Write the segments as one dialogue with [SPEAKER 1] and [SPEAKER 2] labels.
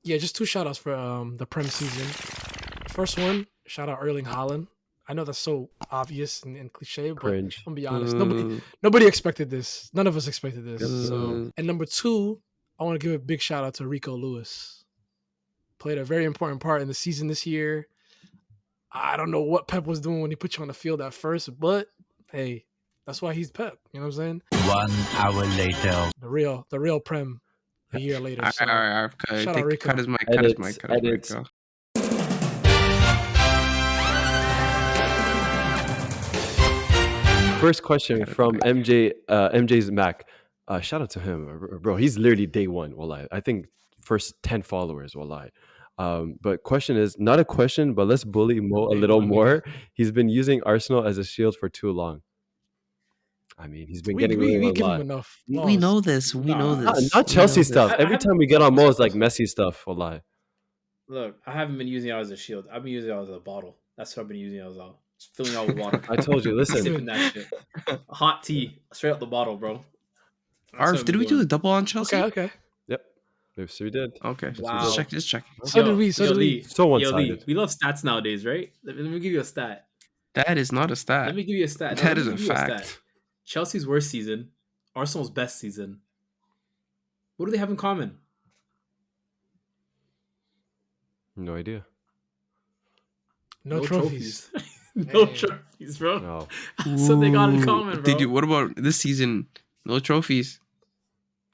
[SPEAKER 1] Yeah, just two shout outs for the Prem season. First one, shout out Erling Haaland. I know that's so obvious and cliche, but
[SPEAKER 2] Cringe.
[SPEAKER 1] I'm gonna be honest. Nobody expected this. None of us expected this. So, and number two, I want to give a big shout out to Rico Lewis. Played a very important part in the season this year. I don't know what Pep was doing when he put you on the field at first, but hey, that's why he's Pep. You know what I'm saying?
[SPEAKER 3] 1 hour later.
[SPEAKER 1] The real Prem. A year later. So,
[SPEAKER 4] Alright,
[SPEAKER 1] shout out Rico.
[SPEAKER 4] cut his mic. Cut his mic. Cut his mic. Go.
[SPEAKER 2] First question from MJ. MJ's Mac. Shout out to him, bro. He's literally day one. Wallah. I think first 10 followers. Wallah. But question is not a question, but let's bully Mo a little more. He's been using Arsenal as a shield for too long. I mean, he's been getting
[SPEAKER 1] we
[SPEAKER 2] a
[SPEAKER 1] give
[SPEAKER 2] lot.
[SPEAKER 1] him enough.
[SPEAKER 4] We know this. We know this.
[SPEAKER 2] Not Chelsea stuff. Every time we get on Mo, it's like messy stuff. Wallah.
[SPEAKER 5] Look, I haven't been using it as a shield. I've been using it as a bottle. That's what I've been using it as. Just filling out with water.
[SPEAKER 2] I told you. Listen,
[SPEAKER 5] Sipping that shit. Hot tea, straight out the bottle, bro.
[SPEAKER 4] Arf, did we do a double on Chelsea?
[SPEAKER 1] Okay.
[SPEAKER 2] Yep. So we did.
[SPEAKER 4] Okay.
[SPEAKER 5] Wow.
[SPEAKER 4] Just check.
[SPEAKER 1] So did we.
[SPEAKER 2] So one-sided.
[SPEAKER 5] We love stats nowadays, right? Let me give you a stat.
[SPEAKER 4] That is not a stat.
[SPEAKER 5] Let me give you a stat.
[SPEAKER 4] That is a fact.
[SPEAKER 5] Chelsea's worst season, Arsenal's best season. What do they have in common?
[SPEAKER 2] No idea.
[SPEAKER 1] No trophies.
[SPEAKER 5] No trophies, bro.
[SPEAKER 2] No.
[SPEAKER 5] That's what they got in common, bro.
[SPEAKER 4] What about this season? No trophies.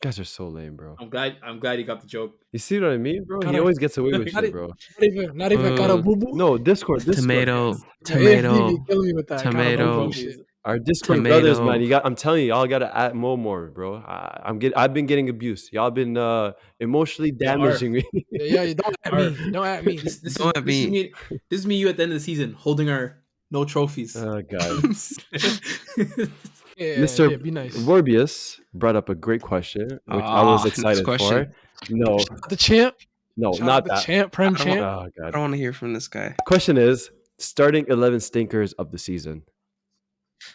[SPEAKER 2] Guys are so lame, bro.
[SPEAKER 5] I'm glad you got the joke.
[SPEAKER 2] You see what I mean, bro? He always gets away with shit, bro.
[SPEAKER 1] Not even got a boo boo.
[SPEAKER 2] No, Discord.
[SPEAKER 4] Tomato.
[SPEAKER 1] Killing me with that.
[SPEAKER 4] Tomato.
[SPEAKER 2] Our Discord brothers, man. I'm telling you, y'all gotta add more, bro. I've been getting abused. Y'all been emotionally damaging me.
[SPEAKER 1] Yeah, you don't at me. Don't at me.
[SPEAKER 5] This is me, you at the end of the season, holding our no trophies.
[SPEAKER 2] Oh god.
[SPEAKER 1] Yeah,
[SPEAKER 2] Mr.
[SPEAKER 1] be nice.
[SPEAKER 2] Vorbius brought up a great question, which I was excited for. No,
[SPEAKER 1] the champ.
[SPEAKER 2] No,
[SPEAKER 1] Shout
[SPEAKER 2] not
[SPEAKER 1] the
[SPEAKER 2] that.
[SPEAKER 1] champ, Prem champ.
[SPEAKER 2] Oh god.
[SPEAKER 4] I don't want to hear from this guy.
[SPEAKER 2] Question is starting 11 stinkers of the season.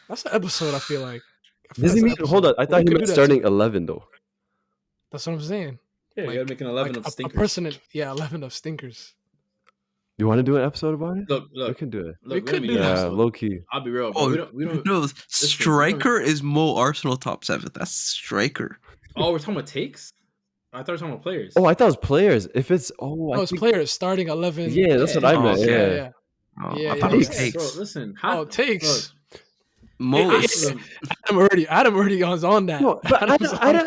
[SPEAKER 1] That's an episode. I feel like.
[SPEAKER 2] Does he mean? Hold on. I thought he meant starting 11 though.
[SPEAKER 1] That's what I'm saying.
[SPEAKER 5] Yeah, you gotta make an 11 of stinkers.
[SPEAKER 1] A person, 11 of stinkers.
[SPEAKER 2] You want to do an episode about it?
[SPEAKER 5] Look,
[SPEAKER 2] we can do it.
[SPEAKER 5] We could do
[SPEAKER 2] that. Low key.
[SPEAKER 5] I'll be real.
[SPEAKER 4] Bro. We don't. No, striker is Mo Arsenal top 7. That's striker.
[SPEAKER 5] Oh, we're talking about takes. I thought we were talking about players.
[SPEAKER 2] Oh, I thought it was players. If it's
[SPEAKER 1] it's players starting 11.
[SPEAKER 2] Yeah, that's what I meant. Yeah.
[SPEAKER 4] I thought it was takes.
[SPEAKER 5] Bro, listen.
[SPEAKER 1] Takes.
[SPEAKER 4] Mo
[SPEAKER 1] Adam already was on that.
[SPEAKER 2] No, but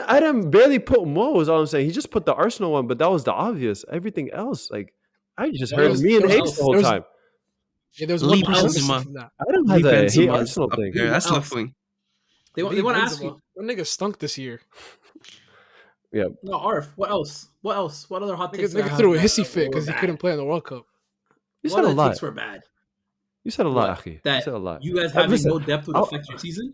[SPEAKER 2] Adam barely put Mo. Is all I'm saying. He just put the Arsenal one, but that was the obvious. Everything else, like I just heard me and Ace the whole time.
[SPEAKER 1] Yeah, there was one person.
[SPEAKER 2] Adam has a Arsenal thing.
[SPEAKER 4] Yeah, that's left wing.
[SPEAKER 5] They want to ask you.
[SPEAKER 1] That nigga stunk this year.
[SPEAKER 2] Yeah.
[SPEAKER 5] No, Arf. What else? What other hot takes?
[SPEAKER 1] Nigga threw a hissy fit because he couldn't play in the World Cup.
[SPEAKER 2] You said a lot.
[SPEAKER 5] Takes were bad.
[SPEAKER 2] You said a lot, Akhi.
[SPEAKER 5] You
[SPEAKER 2] said a lot.
[SPEAKER 5] You guys having no depth would affect your season?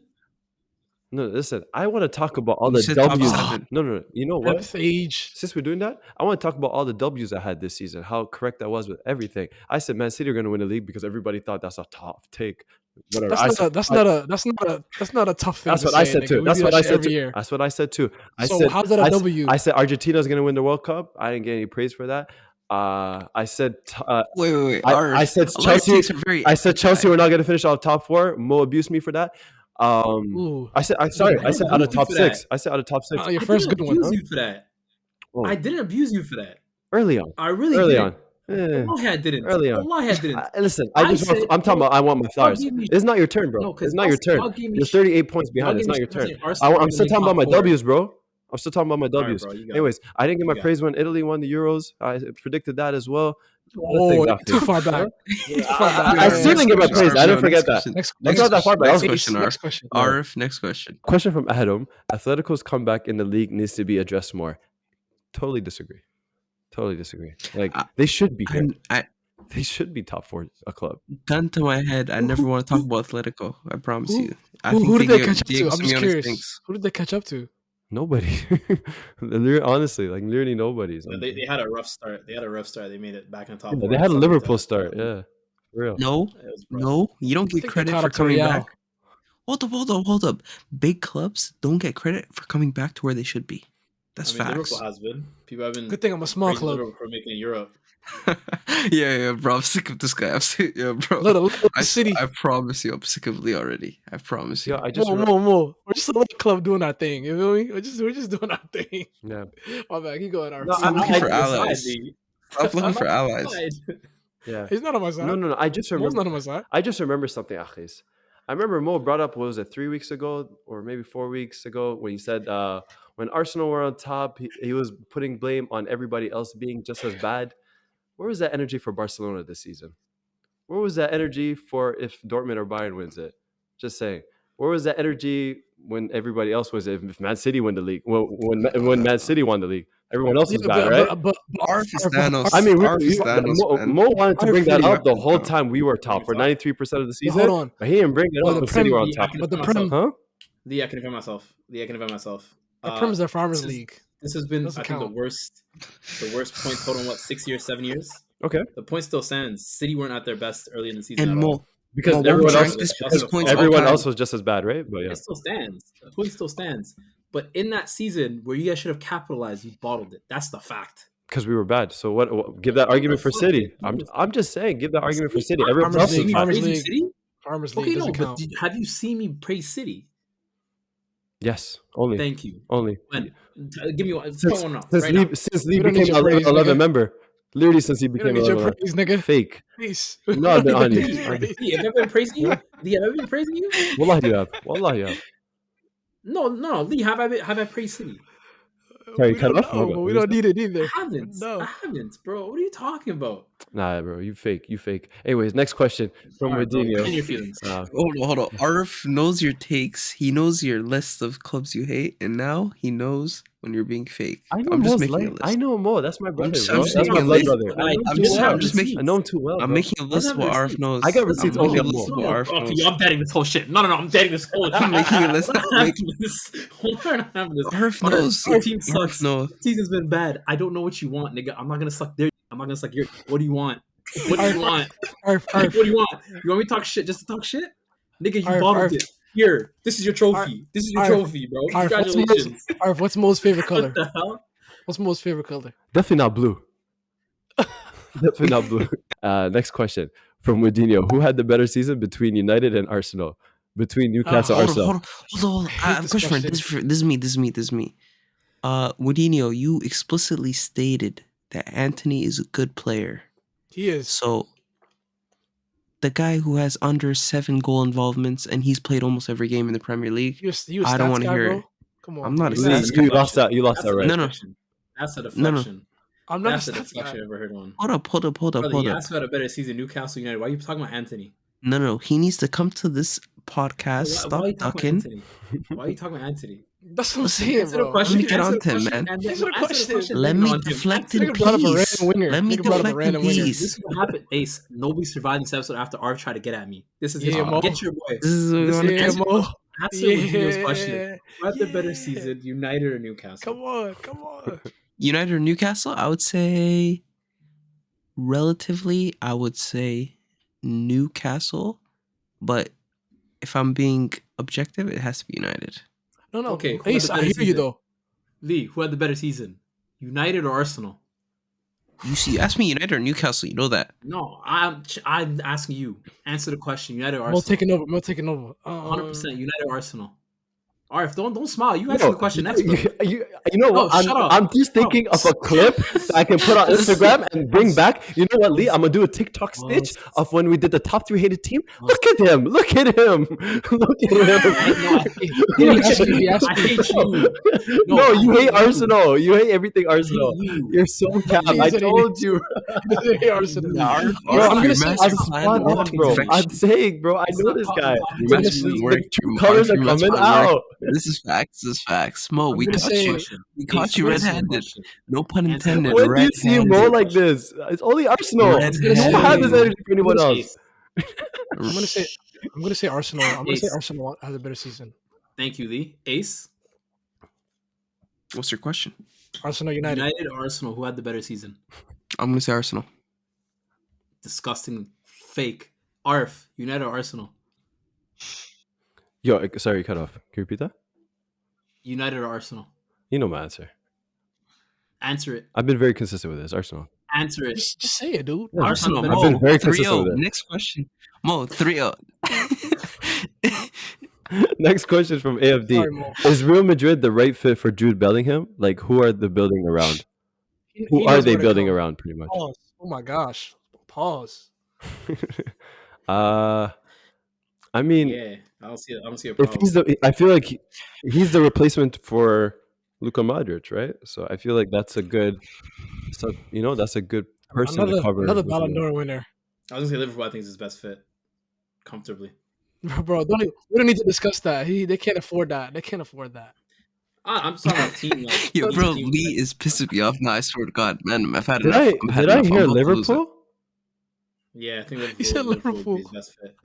[SPEAKER 2] No, listen. I want to talk about all the W's. No. You know what? Since we're doing that, I want to talk about all the W's I had this season. How correct I was with everything. I said Man City are going to win the league because everybody thought that's a top take. Whatever.
[SPEAKER 1] That's not a tough thing.
[SPEAKER 2] That's what I said too. That's what I said too. That's what I said too.
[SPEAKER 1] So how's that a W?
[SPEAKER 2] I said Argentina's going to win the World Cup. I didn't get any praise for that. I said
[SPEAKER 4] wait.
[SPEAKER 2] I said Chelsea. I said Chelsea were not going to finish out of top 4. Mo abused me for that. I said out of top 6. I said out of top 6.
[SPEAKER 1] Your first good one.
[SPEAKER 5] You for that. Oh. I didn't abuse you for that.
[SPEAKER 2] Early on.
[SPEAKER 5] I really
[SPEAKER 2] early
[SPEAKER 5] didn't.
[SPEAKER 2] on.
[SPEAKER 5] Wallahi, I didn't.
[SPEAKER 2] Early on.
[SPEAKER 5] Wallahi, I didn't.
[SPEAKER 2] Listen, I'm talking about I want my flowers. It's not your turn, bro. It's not your turn. You're 38 points behind. It's not your turn. I'm still talking about my W's, bro. I'm still talking about my W's.
[SPEAKER 5] Right,
[SPEAKER 2] Anyways, I didn't get my praise when Italy won the Euros. I predicted that as well.
[SPEAKER 1] Too far back.
[SPEAKER 2] I still didn't get my praise. I didn't forget that. Next not that far back.
[SPEAKER 4] Next question. Arif, next question.
[SPEAKER 2] Question from Adam. Atletico's comeback in the league needs to be addressed more. Totally disagree. Like, they should be here. They should be top 4 a club.
[SPEAKER 4] Gun to my head, I never want to talk about Atletico. I promise you.
[SPEAKER 1] Who did they catch up to? I'm just curious. Who did they catch up to?
[SPEAKER 2] Nobody. Honestly, like literally nobody.
[SPEAKER 5] They had a rough start. They made it back in the top 4.
[SPEAKER 2] They had a Liverpool start. Yeah, for real.
[SPEAKER 4] No. You don't get credit for coming back. Hold up. Big clubs don't get credit for coming back to where they should be. That's
[SPEAKER 5] I mean,
[SPEAKER 4] facts.
[SPEAKER 5] Liverpool has been. People have been.
[SPEAKER 1] Good thing I'm a small
[SPEAKER 5] praising
[SPEAKER 1] club.
[SPEAKER 5] Liverpool for making it in Europe.
[SPEAKER 4] Yeah, bro. I'm sick of this guy. Yeah, bro.
[SPEAKER 1] Little
[SPEAKER 4] I,
[SPEAKER 1] city.
[SPEAKER 4] I promise you, I'm sick of Lee already. I promise you.
[SPEAKER 2] Yeah, I just
[SPEAKER 1] More. We're just a little club doing our thing. You feel me? We're just doing our thing.
[SPEAKER 2] yeah.
[SPEAKER 1] My bad. Keep going.
[SPEAKER 2] No,
[SPEAKER 4] Stop looking
[SPEAKER 2] I-
[SPEAKER 4] for
[SPEAKER 2] I-
[SPEAKER 4] allies. Stop looking for allies.
[SPEAKER 2] Yeah.
[SPEAKER 1] He's not on my side.
[SPEAKER 2] No. I just
[SPEAKER 1] Mo's
[SPEAKER 2] remember.
[SPEAKER 1] not on my side.
[SPEAKER 2] I just remember something, Achis. I remember Mo brought up, what was it, 3 weeks ago or maybe 4 weeks ago, when he said when Arsenal were on top, he was putting blame on everybody else being just as bad. Where was that energy for Barcelona this season? Where was that energy for if Dortmund or Bayern wins it? Just saying. Where was that energy when everybody else was it? If Man City won the league? Well, when Man City won the league, everyone else was bad, right?
[SPEAKER 1] But
[SPEAKER 4] Arf is Thanos.
[SPEAKER 2] I mean,
[SPEAKER 4] Arf is Thanos, man.
[SPEAKER 2] Mo wanted to
[SPEAKER 1] Arf
[SPEAKER 2] bring that
[SPEAKER 1] really
[SPEAKER 2] up the whole
[SPEAKER 4] no.
[SPEAKER 2] time we were top for 93% of the season.
[SPEAKER 1] hold on.
[SPEAKER 2] But he didn't bring it
[SPEAKER 1] Well,
[SPEAKER 2] up
[SPEAKER 1] the
[SPEAKER 2] when City
[SPEAKER 1] Prem-
[SPEAKER 2] were on top.
[SPEAKER 1] But the Prem,
[SPEAKER 2] Huh?
[SPEAKER 5] I can defend myself. I can defend myself.
[SPEAKER 1] the Prem is their Farmers
[SPEAKER 5] this is-
[SPEAKER 1] League.
[SPEAKER 5] This has been,
[SPEAKER 1] Doesn't
[SPEAKER 5] I think,
[SPEAKER 1] count.
[SPEAKER 5] the worst point total in what, 6 years, 7 years.
[SPEAKER 2] Okay.
[SPEAKER 5] The point still stands. City weren't at their best early in the season.
[SPEAKER 4] And
[SPEAKER 5] at all.
[SPEAKER 4] Mo,
[SPEAKER 2] Because
[SPEAKER 1] Mo,
[SPEAKER 2] everyone
[SPEAKER 1] we'll
[SPEAKER 2] else,
[SPEAKER 1] drag
[SPEAKER 4] this point all
[SPEAKER 2] everyone
[SPEAKER 4] time.
[SPEAKER 2] else was just as bad, right? But yeah.
[SPEAKER 5] It still stands. The point still stands. But in that season where you guys should have capitalized, you bottled it. That's the fact.
[SPEAKER 2] Because we were bad. So what give that argument for City. I'm just saying, give that argument for City. Everyone
[SPEAKER 1] Farmers
[SPEAKER 2] else
[SPEAKER 1] League,
[SPEAKER 2] is bad.
[SPEAKER 1] Farmers
[SPEAKER 5] Praising
[SPEAKER 1] League.
[SPEAKER 5] City?
[SPEAKER 1] Farmers League
[SPEAKER 5] Okay, no,
[SPEAKER 1] doesn't
[SPEAKER 5] but
[SPEAKER 1] count.
[SPEAKER 5] have you seen me praise City?
[SPEAKER 2] Yes, only.
[SPEAKER 5] Thank you.
[SPEAKER 2] Only.
[SPEAKER 5] When? Give me one.
[SPEAKER 2] Since,
[SPEAKER 5] Point one now.
[SPEAKER 2] since
[SPEAKER 5] Right
[SPEAKER 2] Lee,
[SPEAKER 5] now.
[SPEAKER 2] since Lee
[SPEAKER 1] We don't need
[SPEAKER 2] became
[SPEAKER 1] your
[SPEAKER 2] an
[SPEAKER 1] praise,
[SPEAKER 2] 11
[SPEAKER 1] nigga.
[SPEAKER 2] member. Literally since he
[SPEAKER 1] We don't
[SPEAKER 2] became
[SPEAKER 1] need your
[SPEAKER 2] 11.
[SPEAKER 1] praise, nigga.
[SPEAKER 2] Fake.
[SPEAKER 1] Peace.
[SPEAKER 2] No, I've been on you.
[SPEAKER 5] Lee, have I been praising you? Lee, have I been praising you?
[SPEAKER 2] Wallahi you have. Wallahi you have.
[SPEAKER 5] No. Lee, have I praised City?
[SPEAKER 2] Sorry,
[SPEAKER 1] We
[SPEAKER 2] cut
[SPEAKER 1] don't
[SPEAKER 2] off?
[SPEAKER 1] know,
[SPEAKER 2] My bad.
[SPEAKER 1] but
[SPEAKER 2] What
[SPEAKER 1] we
[SPEAKER 2] you
[SPEAKER 1] don't need it either.
[SPEAKER 5] I haven't.
[SPEAKER 1] No.
[SPEAKER 5] I haven't, bro. What are you talking about?
[SPEAKER 2] Nah, bro, you fake. You fake. Anyways, next question from
[SPEAKER 5] All right, bro,
[SPEAKER 2] Medinho.
[SPEAKER 5] in your feelings.
[SPEAKER 4] hold on. Arf knows your takes. He knows your list of clubs you hate, and now he knows when you're being fake.
[SPEAKER 2] I know
[SPEAKER 4] I'm just
[SPEAKER 2] Mo's
[SPEAKER 4] making a
[SPEAKER 2] like,
[SPEAKER 4] list.
[SPEAKER 2] I know Mo. That's my brother,
[SPEAKER 4] just-
[SPEAKER 2] bro.
[SPEAKER 4] I'm just
[SPEAKER 2] That's my
[SPEAKER 4] making a
[SPEAKER 2] blood
[SPEAKER 4] list.
[SPEAKER 2] brother. I know him
[SPEAKER 5] I'm
[SPEAKER 2] too
[SPEAKER 5] just
[SPEAKER 2] well.
[SPEAKER 5] having
[SPEAKER 2] I know him too well.
[SPEAKER 4] I'm
[SPEAKER 2] bro.
[SPEAKER 4] making a list
[SPEAKER 5] have
[SPEAKER 4] what
[SPEAKER 5] receipts.
[SPEAKER 4] Arf knows.
[SPEAKER 2] I got receipts
[SPEAKER 4] I'm making a
[SPEAKER 2] only
[SPEAKER 4] list
[SPEAKER 2] Mo.
[SPEAKER 4] what Arf
[SPEAKER 5] Okay,
[SPEAKER 4] knows.
[SPEAKER 5] I'm betting this whole shit. No, I'm betting this whole shit.
[SPEAKER 4] I'm making a list.
[SPEAKER 5] We're not having this. We're not having this.
[SPEAKER 4] Arf
[SPEAKER 5] Our-
[SPEAKER 4] knows.
[SPEAKER 5] Our team
[SPEAKER 4] Arf
[SPEAKER 5] sucks.
[SPEAKER 4] knows.
[SPEAKER 5] Season's been bad. I don't know what you want, nigga. I'm not gonna suck their. I'm not gonna suck your. What do you want? What do you want?
[SPEAKER 1] Arf,
[SPEAKER 5] What
[SPEAKER 1] Arf.
[SPEAKER 5] do you want? You want me to talk shit just to talk shit? Nigga, you
[SPEAKER 1] Arf,
[SPEAKER 5] bottled
[SPEAKER 1] Arf.
[SPEAKER 5] it. Here, this is your trophy.
[SPEAKER 1] Arf,
[SPEAKER 5] This is your
[SPEAKER 1] Arf.
[SPEAKER 5] trophy, bro.
[SPEAKER 1] Arf,
[SPEAKER 5] Congratulations.
[SPEAKER 1] What's Mo's favorite color?
[SPEAKER 5] What the hell?
[SPEAKER 1] What's Mo's favorite color?
[SPEAKER 2] Definitely not blue. Definitely not blue. Next question from Medinho. Who had the better season between United and Arsenal? Between Newcastle and
[SPEAKER 4] Hold on,
[SPEAKER 2] Arsenal?
[SPEAKER 4] hold on. I have a
[SPEAKER 1] this
[SPEAKER 4] question for you.
[SPEAKER 1] question.
[SPEAKER 4] This is me. Mourinho, you explicitly stated that Anthony is a good player.
[SPEAKER 1] He is.
[SPEAKER 4] So the guy who has under 7 goal involvements and he's played almost every game in the Premier League.
[SPEAKER 1] You a
[SPEAKER 4] I don't
[SPEAKER 1] stats
[SPEAKER 4] wanna
[SPEAKER 1] guy,
[SPEAKER 4] hear
[SPEAKER 1] bro?
[SPEAKER 4] it.
[SPEAKER 1] Come on.
[SPEAKER 4] I'm not a
[SPEAKER 1] bro.
[SPEAKER 2] Lee,
[SPEAKER 4] stats
[SPEAKER 2] you
[SPEAKER 4] guy.
[SPEAKER 2] lost that. You lost
[SPEAKER 5] That's
[SPEAKER 2] that
[SPEAKER 5] a
[SPEAKER 2] right.
[SPEAKER 4] No, no.
[SPEAKER 5] deflection. That's a
[SPEAKER 4] No, no.
[SPEAKER 5] deflection.
[SPEAKER 1] I'm not
[SPEAKER 5] That's
[SPEAKER 1] a
[SPEAKER 5] a
[SPEAKER 1] stats
[SPEAKER 5] deflection
[SPEAKER 1] guy.
[SPEAKER 5] I've ever heard one.
[SPEAKER 4] Hold up.
[SPEAKER 5] Brother, you asked about a better season, Newcastle United. Why are you talking about Anthony?
[SPEAKER 4] No. He needs to come to this podcast.
[SPEAKER 5] Why
[SPEAKER 4] Stop
[SPEAKER 5] are you talking about
[SPEAKER 4] ducking.
[SPEAKER 5] Anthony? Why are you talking about Anthony?
[SPEAKER 1] That's what I'm
[SPEAKER 4] Listen,
[SPEAKER 1] saying,
[SPEAKER 5] Answer the
[SPEAKER 1] bro.
[SPEAKER 5] question.
[SPEAKER 4] Let me get
[SPEAKER 5] answer
[SPEAKER 4] on
[SPEAKER 5] the
[SPEAKER 4] to him,
[SPEAKER 5] question,
[SPEAKER 4] man.
[SPEAKER 5] and then
[SPEAKER 1] Answer the
[SPEAKER 5] answer
[SPEAKER 1] question.
[SPEAKER 5] question,
[SPEAKER 4] Let
[SPEAKER 5] then
[SPEAKER 4] me
[SPEAKER 5] go on to him.
[SPEAKER 4] deflect
[SPEAKER 5] Answer
[SPEAKER 4] in
[SPEAKER 5] the
[SPEAKER 1] Nigga brought up a
[SPEAKER 5] question.
[SPEAKER 1] random
[SPEAKER 4] peace.
[SPEAKER 1] winger.
[SPEAKER 4] Let me
[SPEAKER 1] Nigga brought up a
[SPEAKER 4] deflect in
[SPEAKER 1] random winger.
[SPEAKER 4] peace.
[SPEAKER 5] This is what happened, Ace. Nobody survived this episode after Arf tried to get at me. This is his
[SPEAKER 1] Yeah, Mo.
[SPEAKER 5] get your boy.
[SPEAKER 4] This is what we
[SPEAKER 5] Listen,
[SPEAKER 4] want to
[SPEAKER 1] Yeah,
[SPEAKER 5] answer,
[SPEAKER 4] do.
[SPEAKER 1] Mo.
[SPEAKER 5] answer Mourinho's question.
[SPEAKER 1] Yeah.
[SPEAKER 5] Who had the better
[SPEAKER 1] Yeah.
[SPEAKER 5] season, United or Newcastle?
[SPEAKER 1] Come on.
[SPEAKER 4] United or Newcastle? I would say relatively, I would say Newcastle. But if I'm being objective, it has to be United.
[SPEAKER 1] No.
[SPEAKER 5] Okay, who had
[SPEAKER 1] Ace,
[SPEAKER 5] the
[SPEAKER 1] I
[SPEAKER 5] better
[SPEAKER 1] hear you
[SPEAKER 5] season?
[SPEAKER 1] though.
[SPEAKER 5] Lee, who had the better season, United or Arsenal?
[SPEAKER 4] You see, ask me United or Newcastle. You know that.
[SPEAKER 5] No, I'm asking you. Answer the question. United or
[SPEAKER 1] Mo
[SPEAKER 5] Arsenal?
[SPEAKER 1] taking over.
[SPEAKER 5] 100% United or Arsenal. Arf, don't smile. You
[SPEAKER 2] No,
[SPEAKER 5] answer the question next.
[SPEAKER 2] you,
[SPEAKER 5] brother.
[SPEAKER 2] you know what?
[SPEAKER 5] Oh, shut up.
[SPEAKER 2] I'm just thinking of a clip that I can put on Instagram and bring back. You know what, Lee? I'm gonna do a TikTok stitch of when we did the top 3 hated team. Look at him! Look at him! Look at him!
[SPEAKER 1] He asked
[SPEAKER 5] I
[SPEAKER 1] me.
[SPEAKER 5] hate you.
[SPEAKER 2] No,
[SPEAKER 5] I
[SPEAKER 2] you
[SPEAKER 5] hate
[SPEAKER 2] hate Arsenal. You hate everything
[SPEAKER 5] I hate
[SPEAKER 2] Arsenal.
[SPEAKER 5] you.
[SPEAKER 2] You're so cap.
[SPEAKER 1] He
[SPEAKER 2] I
[SPEAKER 1] said he
[SPEAKER 2] told you.
[SPEAKER 1] Arsenal.
[SPEAKER 2] Bro, I'm gonna say
[SPEAKER 4] master
[SPEAKER 2] I'm
[SPEAKER 4] plan
[SPEAKER 2] spot on,
[SPEAKER 4] working
[SPEAKER 2] bro.
[SPEAKER 4] perfection.
[SPEAKER 2] I'm saying, bro. I
[SPEAKER 5] It's
[SPEAKER 2] know
[SPEAKER 5] not
[SPEAKER 2] this
[SPEAKER 5] talking
[SPEAKER 2] guy.
[SPEAKER 5] about
[SPEAKER 4] Your master
[SPEAKER 5] This
[SPEAKER 4] plan
[SPEAKER 5] is-
[SPEAKER 4] work.
[SPEAKER 2] The colors are
[SPEAKER 4] Your master
[SPEAKER 2] coming
[SPEAKER 4] plan work.
[SPEAKER 2] out.
[SPEAKER 4] This is facts. This is facts. Mo, we
[SPEAKER 1] gonna
[SPEAKER 4] caught
[SPEAKER 1] say-
[SPEAKER 4] you. We caught you
[SPEAKER 5] Answer the
[SPEAKER 4] red-handed.
[SPEAKER 5] question.
[SPEAKER 4] No pun
[SPEAKER 5] Answer the
[SPEAKER 4] intended.
[SPEAKER 2] When do you see
[SPEAKER 4] Red-handed.
[SPEAKER 2] Mo like this? It's only Arsenal.
[SPEAKER 4] Red
[SPEAKER 2] You don't have this
[SPEAKER 4] handed.
[SPEAKER 2] energy for anyone else.
[SPEAKER 5] Ace,
[SPEAKER 1] I'm gonna say Arsenal. I'm gonna say
[SPEAKER 5] Ace.
[SPEAKER 1] Arsenal has a better season.
[SPEAKER 5] Thank you, Lee. Ace,
[SPEAKER 4] What's your question?
[SPEAKER 1] Arsenal United.
[SPEAKER 5] United or Arsenal, who had the better season?
[SPEAKER 4] I'm gonna say Arsenal.
[SPEAKER 5] Disgusting, fake. Arf, United or Arsenal?
[SPEAKER 2] Yo, sorry, cut off. Can you repeat that?
[SPEAKER 5] United or Arsenal?
[SPEAKER 2] You know my answer.
[SPEAKER 5] Answer it.
[SPEAKER 2] I've been very consistent with this. Arsenal.
[SPEAKER 5] Answer it.
[SPEAKER 1] Just say it, dude.
[SPEAKER 2] Yeah,
[SPEAKER 4] Arsenal.
[SPEAKER 5] I've
[SPEAKER 2] I've been
[SPEAKER 4] Mo,
[SPEAKER 2] very
[SPEAKER 4] 3-0.
[SPEAKER 2] consistent with it.
[SPEAKER 4] Next question. Mo, 3-0.
[SPEAKER 2] Next question from AFD.
[SPEAKER 1] Sorry, Mo.
[SPEAKER 2] Is Real Madrid the right fit for Jude Bellingham? Like, who are they building around? Who
[SPEAKER 1] He
[SPEAKER 2] are
[SPEAKER 1] knows
[SPEAKER 2] they
[SPEAKER 1] where to
[SPEAKER 2] building
[SPEAKER 1] come.
[SPEAKER 2] around, pretty much?
[SPEAKER 1] Pause. Oh my gosh. Pause.
[SPEAKER 2] I mean,
[SPEAKER 5] Yeah, I don't see a
[SPEAKER 2] if
[SPEAKER 5] problem.
[SPEAKER 2] he's I feel like he's the replacement for Luka Modric, right? So I feel like that's a good, that's a good person to cover.
[SPEAKER 1] Another
[SPEAKER 2] Luka
[SPEAKER 1] Ballon
[SPEAKER 2] Modric.
[SPEAKER 1] d'Or winner.
[SPEAKER 5] I was gonna say Liverpool. I think is his best fit, comfortably.
[SPEAKER 1] Bro, we don't need to discuss that. They can't afford that. They can't afford that.
[SPEAKER 5] I'm just talking about team. Like,
[SPEAKER 4] Yo,
[SPEAKER 5] team-
[SPEAKER 4] bro,
[SPEAKER 5] team-
[SPEAKER 4] Lee is pissing me off now. I swear to God, man. I've had
[SPEAKER 2] Did
[SPEAKER 4] enough.
[SPEAKER 2] I
[SPEAKER 4] I've had
[SPEAKER 2] did I
[SPEAKER 4] enough.
[SPEAKER 2] hear
[SPEAKER 4] I'm about to lose it.
[SPEAKER 2] Liverpool?
[SPEAKER 5] Yeah, I think Liverpool.
[SPEAKER 1] He said
[SPEAKER 5] Liverpool would
[SPEAKER 1] Liverpool.
[SPEAKER 5] be his best fit.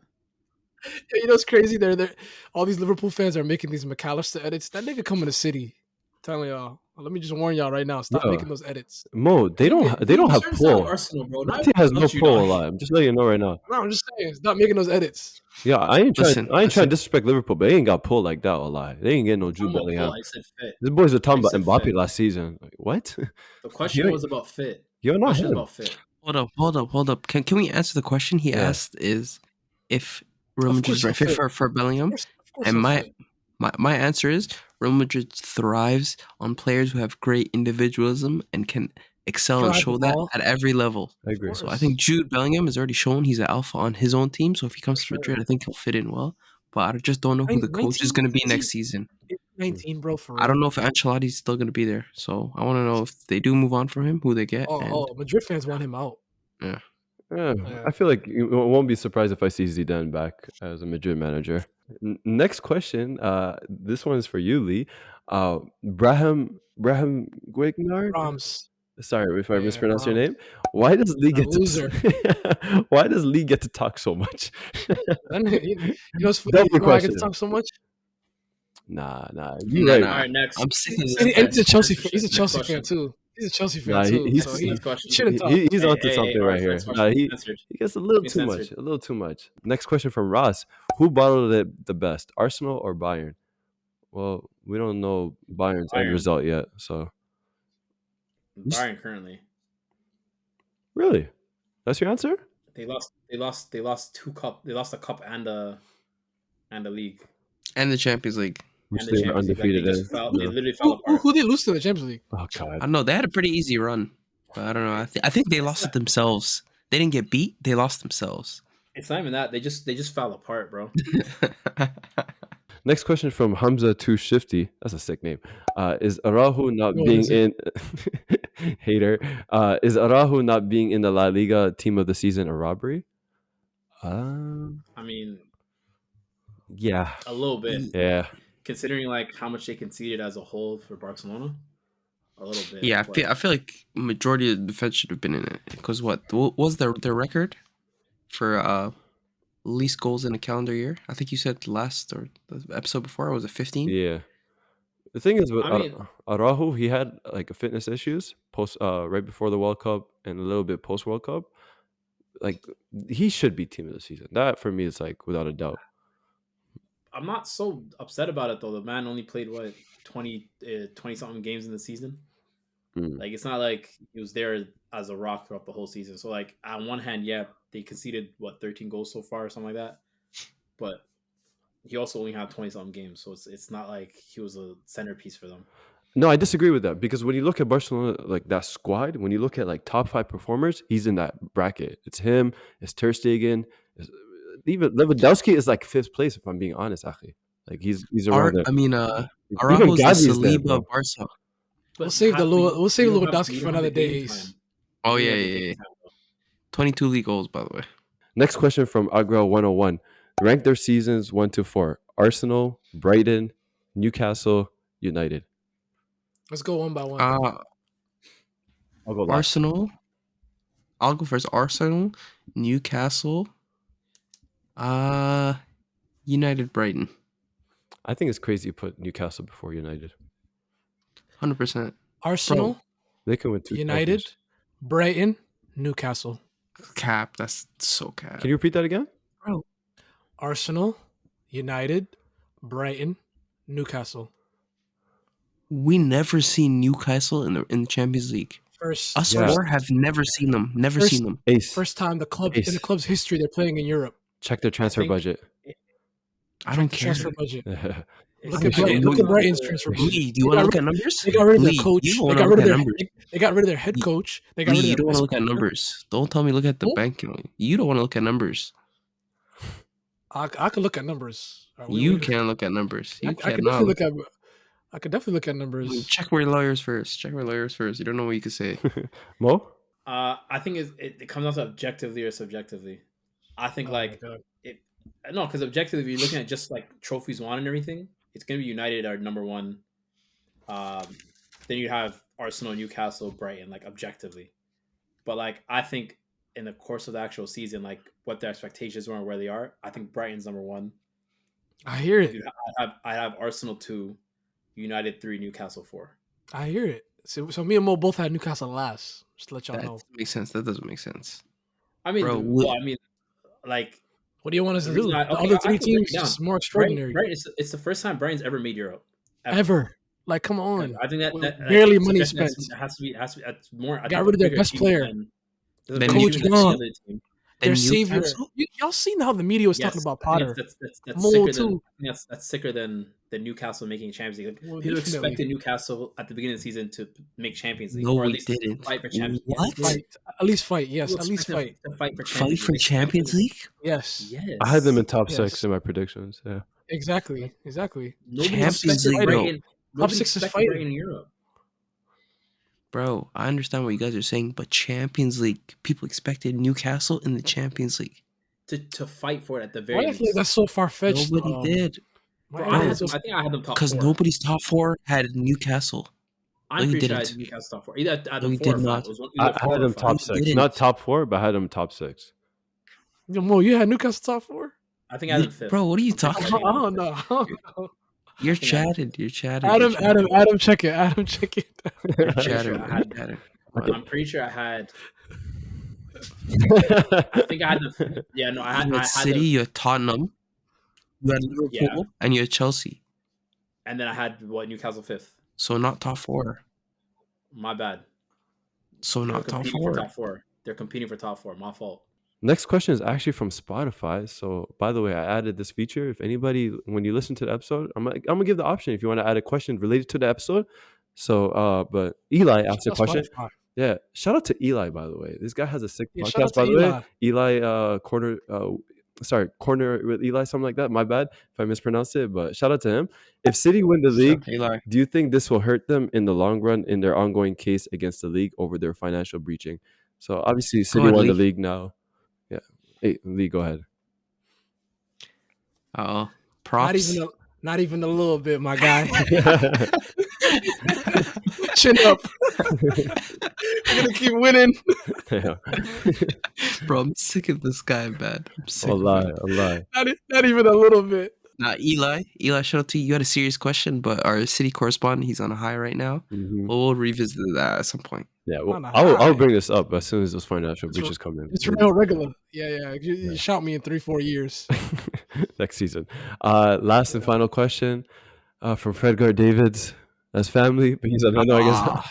[SPEAKER 1] Yeah, you know what's crazy? They're all these Liverpool fans are making these McAllister edits. That nigga coming to City. Telling y'all. Let me just warn y'all right now. Stop
[SPEAKER 2] Yo.
[SPEAKER 1] making those edits.
[SPEAKER 2] Mo, they don't have
[SPEAKER 5] Certain side of
[SPEAKER 2] pull.
[SPEAKER 5] Arsenal, bro.
[SPEAKER 2] That
[SPEAKER 5] Not
[SPEAKER 2] team has no
[SPEAKER 5] about you,
[SPEAKER 2] pull a
[SPEAKER 5] dog.
[SPEAKER 2] lot. I'm just letting you know right now.
[SPEAKER 1] No, I'm just saying. Stop making those edits.
[SPEAKER 2] Yeah, I ain't trying
[SPEAKER 4] Listen,
[SPEAKER 2] to disrespect Liverpool, but they ain't got pull like that a lot. They ain't getting no Jude
[SPEAKER 5] I'm about
[SPEAKER 2] Bellingham.
[SPEAKER 5] pull. I said fit.
[SPEAKER 2] This boys are talking
[SPEAKER 5] I
[SPEAKER 2] about
[SPEAKER 5] said
[SPEAKER 2] Mbappe
[SPEAKER 5] fit.
[SPEAKER 2] last season. Like, what?
[SPEAKER 5] The question
[SPEAKER 2] You-
[SPEAKER 5] was about fit.
[SPEAKER 2] You're
[SPEAKER 5] The
[SPEAKER 2] not
[SPEAKER 5] question is
[SPEAKER 2] him.
[SPEAKER 5] about fit.
[SPEAKER 4] Hold up. Can we answer the question he
[SPEAKER 2] Yeah.
[SPEAKER 4] asked? Is if Real
[SPEAKER 1] Of
[SPEAKER 4] Madrid's
[SPEAKER 1] course
[SPEAKER 4] right
[SPEAKER 1] he'll
[SPEAKER 4] fit
[SPEAKER 1] fit.
[SPEAKER 4] for Bellingham?
[SPEAKER 1] Of course
[SPEAKER 4] And
[SPEAKER 1] he'll
[SPEAKER 4] my
[SPEAKER 1] fit.
[SPEAKER 4] my answer is Real Madrid thrives on players who have great individualism and can excel and
[SPEAKER 1] Drive the
[SPEAKER 4] show that
[SPEAKER 1] ball.
[SPEAKER 4] at every level.
[SPEAKER 2] I agree.
[SPEAKER 1] Of
[SPEAKER 4] So I
[SPEAKER 1] course.
[SPEAKER 4] think Jude Bellingham has already shown he's an alpha on his own team. So if he comes
[SPEAKER 1] For
[SPEAKER 4] to
[SPEAKER 1] sure.
[SPEAKER 4] Madrid, I think he'll fit in well. But I just don't know who the coach is
[SPEAKER 1] 19?
[SPEAKER 4] going to be
[SPEAKER 1] Is he-
[SPEAKER 4] next season.
[SPEAKER 1] He's 19, bro. For real.
[SPEAKER 4] I don't know if Ancelotti's still going to be there. So I want to know if they do move on from him, who they get. and
[SPEAKER 1] Madrid fans want him out.
[SPEAKER 2] Yeah,
[SPEAKER 1] Yeah.
[SPEAKER 2] I feel like you won't be surprised if I see Zidane back as a Madrid manager. Next question. This one is for you, Lee. Brahim Guignard.
[SPEAKER 1] Brahms.
[SPEAKER 2] Sorry if I
[SPEAKER 1] Yeah,
[SPEAKER 2] mispronounced your
[SPEAKER 1] Brahms.
[SPEAKER 2] name. Why does Lee
[SPEAKER 1] A
[SPEAKER 2] get
[SPEAKER 1] loser.
[SPEAKER 2] to? Why does Lee get to talk so much?
[SPEAKER 1] You know what's funny?
[SPEAKER 2] Double
[SPEAKER 1] You know why I get to
[SPEAKER 2] question.
[SPEAKER 1] talk so much?
[SPEAKER 2] Nah.
[SPEAKER 4] Nah,
[SPEAKER 2] You right.
[SPEAKER 4] nah.
[SPEAKER 5] All right, next.
[SPEAKER 4] I'm sick of
[SPEAKER 1] And
[SPEAKER 4] this.
[SPEAKER 1] he's a Chelsea fan.
[SPEAKER 5] Next
[SPEAKER 1] He's a Chelsea
[SPEAKER 5] question.
[SPEAKER 1] fan too. He's a Chelsea fan
[SPEAKER 2] Nah,
[SPEAKER 1] too.
[SPEAKER 2] he's-
[SPEAKER 1] So
[SPEAKER 5] Next question.
[SPEAKER 1] he shouldn't talk.
[SPEAKER 2] He's
[SPEAKER 5] Hey,
[SPEAKER 2] onto
[SPEAKER 5] hey,
[SPEAKER 2] something
[SPEAKER 5] all
[SPEAKER 2] right
[SPEAKER 5] right,
[SPEAKER 2] here.
[SPEAKER 5] next
[SPEAKER 2] Nah,
[SPEAKER 5] question.
[SPEAKER 2] he
[SPEAKER 5] Censored.
[SPEAKER 2] gets a little
[SPEAKER 5] Be
[SPEAKER 2] too much.
[SPEAKER 5] censored.
[SPEAKER 2] A little too much. Next question from Ross. Who bottled it the best, Arsenal or Bayern? Well, we don't know Bayern's end
[SPEAKER 5] Bayern.
[SPEAKER 2] result yet. So
[SPEAKER 5] Bayern currently.
[SPEAKER 2] really, that's your answer?
[SPEAKER 5] They lost two cup. They lost a cup and a league.
[SPEAKER 4] And the Champions League.
[SPEAKER 2] Which
[SPEAKER 5] And
[SPEAKER 2] they
[SPEAKER 5] the
[SPEAKER 2] were
[SPEAKER 5] Champions League. Like,
[SPEAKER 2] undefeated
[SPEAKER 5] they
[SPEAKER 2] in.
[SPEAKER 5] just fell, they
[SPEAKER 2] Yeah.
[SPEAKER 5] literally fell apart.
[SPEAKER 1] Who they lose to in the Champions League?
[SPEAKER 2] Oh
[SPEAKER 4] I
[SPEAKER 2] god.
[SPEAKER 4] don't know. They had a pretty easy run. But I don't know. I think they lost it themselves. They didn't get beat. They lost themselves.
[SPEAKER 5] It's not even that. They just fell apart, bro.
[SPEAKER 2] Next question from Hamza Too Shifty. That's a sick name. Is Araujo not
[SPEAKER 1] No,
[SPEAKER 2] being
[SPEAKER 1] is
[SPEAKER 2] in hater? Is Araujo not being in the La Liga team of the season a robbery?
[SPEAKER 5] I mean,
[SPEAKER 2] Yeah.
[SPEAKER 5] a little bit.
[SPEAKER 2] Yeah.
[SPEAKER 5] Considering like how much they conceded as a whole for Barcelona, a little bit.
[SPEAKER 4] Yeah,
[SPEAKER 5] but
[SPEAKER 4] I feel like majority of the defense should have been in it. Because what was their record for least goals in a calendar year? I think you said last or the episode before, was it 15?
[SPEAKER 2] Yeah. The thing is with
[SPEAKER 5] I mean-
[SPEAKER 2] Araujo, he had like fitness issues post right before the World Cup and a little bit post World Cup. Like he should be team of the season. That for me is like without a doubt.
[SPEAKER 5] I'm not so upset about it though. The man only played what 20 something games in the season.
[SPEAKER 2] Mm.
[SPEAKER 5] Like it's not like he was there as a rock throughout the whole season. So like on one hand, yeah, they conceded 13 goals so far or something like that. But he also only had 20 something games, so it's not like he was a centerpiece for them.
[SPEAKER 2] No, I disagree with that because when you look at Barcelona, like that squad, when you look at like top 5 performers, he's in that bracket. It's him, it's Ter Stegen, even Lewandowski is like 5th place if I'm being honest, Akhi. Like he's around there.
[SPEAKER 4] I mean,
[SPEAKER 2] Even
[SPEAKER 4] Araujo's the
[SPEAKER 2] Gavi's there,
[SPEAKER 4] Saliba
[SPEAKER 2] bro.
[SPEAKER 4] of Barca.
[SPEAKER 1] We'll save the we'll save
[SPEAKER 5] you don't have-
[SPEAKER 1] Lewandowski
[SPEAKER 5] you
[SPEAKER 1] for
[SPEAKER 5] don't have
[SPEAKER 1] another
[SPEAKER 5] the game
[SPEAKER 1] day.
[SPEAKER 5] time.
[SPEAKER 4] Oh
[SPEAKER 5] You
[SPEAKER 4] yeah,
[SPEAKER 5] don't have
[SPEAKER 4] yeah,
[SPEAKER 5] the
[SPEAKER 4] yeah.
[SPEAKER 5] game time, though.
[SPEAKER 4] 22 league goals, by the way.
[SPEAKER 2] Next question from Agra 101. Rank their seasons 1 to 4. Arsenal, Brighton, Newcastle, United.
[SPEAKER 1] Let's go one by one.
[SPEAKER 4] Uh,
[SPEAKER 2] I'll go last.
[SPEAKER 4] Arsenal. I'll go first. Arsenal, Newcastle, United, Brighton.
[SPEAKER 2] I think it's crazy you put Newcastle before United.
[SPEAKER 4] 100%.
[SPEAKER 1] Arsenal,
[SPEAKER 2] They can win 2
[SPEAKER 1] United,
[SPEAKER 2] trophies.
[SPEAKER 1] Brighton, Newcastle.
[SPEAKER 4] Cap. That's so cap.
[SPEAKER 2] Can you repeat that again?
[SPEAKER 1] Arsenal, United, Brighton, Newcastle.
[SPEAKER 4] We never seen Newcastle in the Champions League. Us
[SPEAKER 2] Yeah.
[SPEAKER 4] four have never seen them. Never
[SPEAKER 1] First-
[SPEAKER 4] seen them.
[SPEAKER 2] Ace,
[SPEAKER 1] First time the club in the
[SPEAKER 2] Ace.
[SPEAKER 1] club's history they're playing in Europe.
[SPEAKER 2] check their transfer
[SPEAKER 5] think-
[SPEAKER 2] budget.
[SPEAKER 4] I don't
[SPEAKER 1] The
[SPEAKER 4] care.
[SPEAKER 1] transfer budget.
[SPEAKER 5] It's-
[SPEAKER 1] Look at
[SPEAKER 5] it's-
[SPEAKER 1] Brighton.
[SPEAKER 5] it's
[SPEAKER 1] Look at
[SPEAKER 5] not
[SPEAKER 1] Brighton's
[SPEAKER 5] the-
[SPEAKER 1] transfer budget.
[SPEAKER 4] Lee, do you want to look at numbers?
[SPEAKER 1] They got rid of their
[SPEAKER 4] Lee,
[SPEAKER 1] coach.
[SPEAKER 4] You
[SPEAKER 1] They
[SPEAKER 4] don't want
[SPEAKER 1] got
[SPEAKER 4] to
[SPEAKER 1] rid
[SPEAKER 4] look
[SPEAKER 1] of
[SPEAKER 4] at
[SPEAKER 1] their.
[SPEAKER 4] numbers.
[SPEAKER 1] They got rid of their head coach. They got
[SPEAKER 4] Lee,
[SPEAKER 1] rid
[SPEAKER 4] you
[SPEAKER 1] of
[SPEAKER 4] don't
[SPEAKER 1] their
[SPEAKER 4] want to
[SPEAKER 1] best
[SPEAKER 4] look at
[SPEAKER 1] player.
[SPEAKER 4] numbers. Don't tell me look at the
[SPEAKER 1] Nope.
[SPEAKER 4] bank. You don't want to look at numbers.
[SPEAKER 1] I could look at numbers.
[SPEAKER 4] You can't look at numbers. You
[SPEAKER 1] I could
[SPEAKER 4] cannot.
[SPEAKER 1] definitely look at. I could definitely look at numbers.
[SPEAKER 4] Check your lawyers first. Check your lawyers first. You don't know what you can say.
[SPEAKER 2] Mo?
[SPEAKER 5] I think it comes down to objectively or subjectively. I think
[SPEAKER 1] Oh my
[SPEAKER 5] like
[SPEAKER 1] God.
[SPEAKER 5] no, because objectively, if you're looking at just like trophies won and everything, it's gonna be United are number one. Then you have Arsenal, Newcastle, Brighton, like objectively. But like I think in the course of the actual season, like what their expectations were and where they are, I think Brighton's number one.
[SPEAKER 1] I hear it.
[SPEAKER 5] I have Arsenal 2, United 3, Newcastle 4.
[SPEAKER 1] I hear it. So me and Mo both had Newcastle last. Just to let y'all
[SPEAKER 4] That
[SPEAKER 1] know.
[SPEAKER 4] makes sense. That doesn't make sense.
[SPEAKER 5] I mean,
[SPEAKER 4] Bro,
[SPEAKER 5] like
[SPEAKER 1] What do you want us to
[SPEAKER 5] the
[SPEAKER 1] do?
[SPEAKER 5] reason
[SPEAKER 1] The
[SPEAKER 5] I
[SPEAKER 1] other
[SPEAKER 5] can
[SPEAKER 1] three
[SPEAKER 5] break it
[SPEAKER 1] teams
[SPEAKER 5] down.
[SPEAKER 1] just more extraordinary.
[SPEAKER 5] Brighton, it's the first time Brighton's ever made Europe.
[SPEAKER 1] Ever. Like, come on.
[SPEAKER 5] I think that,
[SPEAKER 1] With
[SPEAKER 5] that
[SPEAKER 1] barely
[SPEAKER 5] like,
[SPEAKER 1] money
[SPEAKER 5] suggesting
[SPEAKER 1] spent.
[SPEAKER 5] has to be that's more. I
[SPEAKER 1] Got
[SPEAKER 5] think,
[SPEAKER 1] rid of their
[SPEAKER 5] bigger
[SPEAKER 1] best
[SPEAKER 5] achievement
[SPEAKER 1] player.
[SPEAKER 5] than-
[SPEAKER 4] Then
[SPEAKER 5] bigger
[SPEAKER 1] Coach
[SPEAKER 5] achievement than
[SPEAKER 1] gone.
[SPEAKER 5] any other team.
[SPEAKER 1] Their
[SPEAKER 4] And
[SPEAKER 1] savior.
[SPEAKER 4] Newcastle?
[SPEAKER 1] Y'all seen how the media was talking
[SPEAKER 5] Yes,
[SPEAKER 1] about
[SPEAKER 5] I think
[SPEAKER 1] Potter?
[SPEAKER 5] That's
[SPEAKER 1] Mo
[SPEAKER 5] sicker
[SPEAKER 1] too.
[SPEAKER 5] than that's sicker than Newcastle making Champions League. Like,
[SPEAKER 1] Well,
[SPEAKER 5] people
[SPEAKER 1] definitely.
[SPEAKER 5] expected Newcastle at the beginning of the season to make Champions League,
[SPEAKER 4] No,
[SPEAKER 5] or at
[SPEAKER 4] we
[SPEAKER 5] least
[SPEAKER 4] didn't.
[SPEAKER 5] fight for Champions League.
[SPEAKER 4] What?
[SPEAKER 5] Yes,
[SPEAKER 1] Fight. At least fight. Yes.
[SPEAKER 5] people
[SPEAKER 1] At least
[SPEAKER 5] expected
[SPEAKER 1] fight.
[SPEAKER 5] to fight for
[SPEAKER 4] Fight for
[SPEAKER 5] League.
[SPEAKER 4] Champions League?
[SPEAKER 1] Yes.
[SPEAKER 5] Yes,
[SPEAKER 2] I had them in top
[SPEAKER 1] Yes.
[SPEAKER 2] 6 in my predictions. Yeah.
[SPEAKER 1] Exactly. Exactly.
[SPEAKER 5] Nobody
[SPEAKER 4] Champions
[SPEAKER 5] expected
[SPEAKER 4] League,
[SPEAKER 5] Brighton. Nobody
[SPEAKER 1] 6 is
[SPEAKER 5] expected
[SPEAKER 1] fighting.
[SPEAKER 5] Brighton in Europe.
[SPEAKER 4] Bro, I understand what you guys are saying, but Champions League, people expected Newcastle in the Champions League.
[SPEAKER 5] To fight for it at the
[SPEAKER 1] Why
[SPEAKER 5] very
[SPEAKER 1] do I
[SPEAKER 5] least.
[SPEAKER 1] feel like that's so far fetched?
[SPEAKER 4] Nobody did.
[SPEAKER 5] Bro,
[SPEAKER 1] Why
[SPEAKER 5] I
[SPEAKER 1] is it so-
[SPEAKER 5] think I had them top
[SPEAKER 4] Because
[SPEAKER 5] 4.
[SPEAKER 4] nobody's top 4 had Newcastle.
[SPEAKER 5] I'm
[SPEAKER 4] No, you
[SPEAKER 5] pretty sure I
[SPEAKER 4] didn't.
[SPEAKER 5] had Newcastle top 4. Either at
[SPEAKER 4] No, you
[SPEAKER 5] the 4 or
[SPEAKER 4] did
[SPEAKER 5] 5.
[SPEAKER 4] not.
[SPEAKER 5] It was one,
[SPEAKER 2] I
[SPEAKER 5] either 4
[SPEAKER 2] had
[SPEAKER 5] or
[SPEAKER 2] them
[SPEAKER 5] 5.
[SPEAKER 2] top
[SPEAKER 4] You
[SPEAKER 2] 6.
[SPEAKER 4] didn't.
[SPEAKER 2] Not top 4, but I had them top 6.
[SPEAKER 1] Yo, Mo, you had Newcastle top 4?
[SPEAKER 5] I think I had them 5th.
[SPEAKER 4] Bro, what are you
[SPEAKER 1] I
[SPEAKER 4] talking
[SPEAKER 1] don't
[SPEAKER 4] about?
[SPEAKER 1] know. I don't know.
[SPEAKER 4] You're
[SPEAKER 5] think I-
[SPEAKER 4] chatted. You're chatted.
[SPEAKER 1] Adam, check it. Adam, check it.
[SPEAKER 4] You're
[SPEAKER 5] pretty
[SPEAKER 4] chatted.
[SPEAKER 5] sure I had-
[SPEAKER 4] You're chatted.
[SPEAKER 5] I'm pretty sure I had. I think I had the. Yeah, no, I had.
[SPEAKER 4] You
[SPEAKER 5] I
[SPEAKER 4] had
[SPEAKER 5] had
[SPEAKER 4] City,
[SPEAKER 5] the,
[SPEAKER 4] you had Tottenham, you had Liverpool,
[SPEAKER 5] Yeah.
[SPEAKER 4] and you had Chelsea.
[SPEAKER 5] and then I had Newcastle 5th.
[SPEAKER 4] So not top 4.
[SPEAKER 5] My bad.
[SPEAKER 4] So
[SPEAKER 5] They were
[SPEAKER 4] not top
[SPEAKER 5] competing
[SPEAKER 4] 4.
[SPEAKER 5] for top 4. They're competing for top 4. My fault.
[SPEAKER 2] Next question is actually from Spotify. So, by the way, I added this feature. If anybody, when you listen to the episode, I'm gonna give the option if you want to add a question related to the episode. So, but Eli asked a question.
[SPEAKER 1] Spotify.
[SPEAKER 2] Yeah, shout out to Eli, by the way. This guy has a sick
[SPEAKER 1] Yeah, shout
[SPEAKER 2] podcast,
[SPEAKER 1] out to
[SPEAKER 2] by the
[SPEAKER 1] Eli.
[SPEAKER 2] way. Eli corner with Eli, something like that. My bad if I mispronounced it, but shout out to him. If City win the league,
[SPEAKER 4] Eli.
[SPEAKER 2] do you think this will hurt them in the long run in their ongoing case against the league over their financial breaching? So obviously, City
[SPEAKER 4] ahead,
[SPEAKER 2] won the
[SPEAKER 4] Lee.
[SPEAKER 2] league now. Yeah, hey Lee, go ahead.
[SPEAKER 4] Oh, props.
[SPEAKER 1] Not even a little bit, my guy. Chin up. We're gonna keep winning.
[SPEAKER 2] Yeah.
[SPEAKER 4] Bro, I'm sick of this guy, man. I'm sick
[SPEAKER 2] I'll
[SPEAKER 4] of
[SPEAKER 2] lie,
[SPEAKER 4] him.
[SPEAKER 2] I'll lie.
[SPEAKER 1] Not even a little bit.
[SPEAKER 4] Nah, Eli, shout out to you. You had a serious question, but our city correspondent, he's on a high right now.
[SPEAKER 2] Mhm.
[SPEAKER 4] We'll revisit that at some point.
[SPEAKER 2] Yeah, well,
[SPEAKER 1] On a
[SPEAKER 2] I'll
[SPEAKER 1] high.
[SPEAKER 2] bring this up as soon as those financial
[SPEAKER 1] It's
[SPEAKER 2] breaches come in.
[SPEAKER 1] It's real regular. Yeah. You shout me in 3-4 years.
[SPEAKER 2] Next season. Last and final question from Fredgar Davids. That's family, but he's on I guess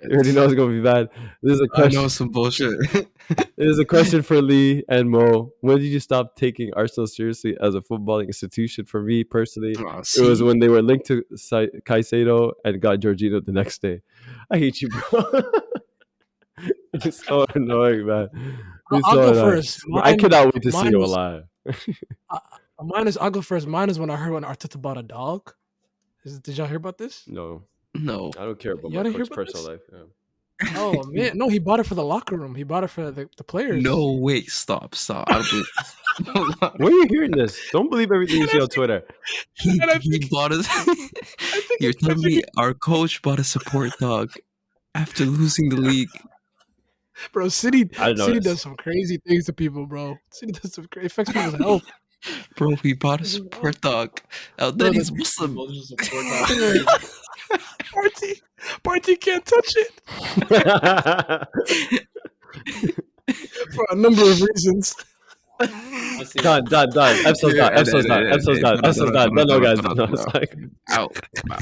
[SPEAKER 2] you already know it's gonna be bad. This is a
[SPEAKER 4] I
[SPEAKER 2] question.
[SPEAKER 4] know some bullshit.
[SPEAKER 2] This is a question for Lee and Mo. When did you stop taking Arsenal seriously as a footballing institution? For me personally,
[SPEAKER 4] Aw,
[SPEAKER 2] it was
[SPEAKER 4] see?
[SPEAKER 2] when they were linked to Caicedo and got Jorginho the next day. I hate you, bro. It's so annoying, man. It's
[SPEAKER 1] I'll
[SPEAKER 2] so
[SPEAKER 1] go
[SPEAKER 2] annoying.
[SPEAKER 1] first.
[SPEAKER 2] I cannot wait to see
[SPEAKER 1] mine
[SPEAKER 2] you
[SPEAKER 1] was-
[SPEAKER 2] alive.
[SPEAKER 1] I'll go first. Mine is when I heard when Arteta bought a dog. Did y'all hear about this?
[SPEAKER 2] No,
[SPEAKER 4] No.
[SPEAKER 2] I don't care about
[SPEAKER 1] Y'all
[SPEAKER 2] my
[SPEAKER 1] didn't hear
[SPEAKER 2] coach's
[SPEAKER 1] about
[SPEAKER 2] personal life. Yeah.
[SPEAKER 1] Oh man, no, he bought it for the locker room. He bought it for the players.
[SPEAKER 4] No, wait, stop. I don't believe Hold on.
[SPEAKER 2] Where are you hearing this? Don't believe everything you see on Twitter.
[SPEAKER 4] He,
[SPEAKER 1] And I
[SPEAKER 4] he bought us. You're telling me our coach bought a support dog after losing the league?
[SPEAKER 1] Bro, City
[SPEAKER 2] I know
[SPEAKER 1] City
[SPEAKER 2] this.
[SPEAKER 1] does some crazy things to people, bro. City does some crazy affects people's health.
[SPEAKER 4] Bro, he bought a support dog. Now
[SPEAKER 1] Bro,
[SPEAKER 4] then he's
[SPEAKER 1] the-
[SPEAKER 4] Muslim.
[SPEAKER 5] Those are support dogs.
[SPEAKER 1] Party can't touch it for a number of reasons.
[SPEAKER 5] Let's see.
[SPEAKER 2] done. Episode's done. No, guys. No, it's like
[SPEAKER 4] Out. Wow.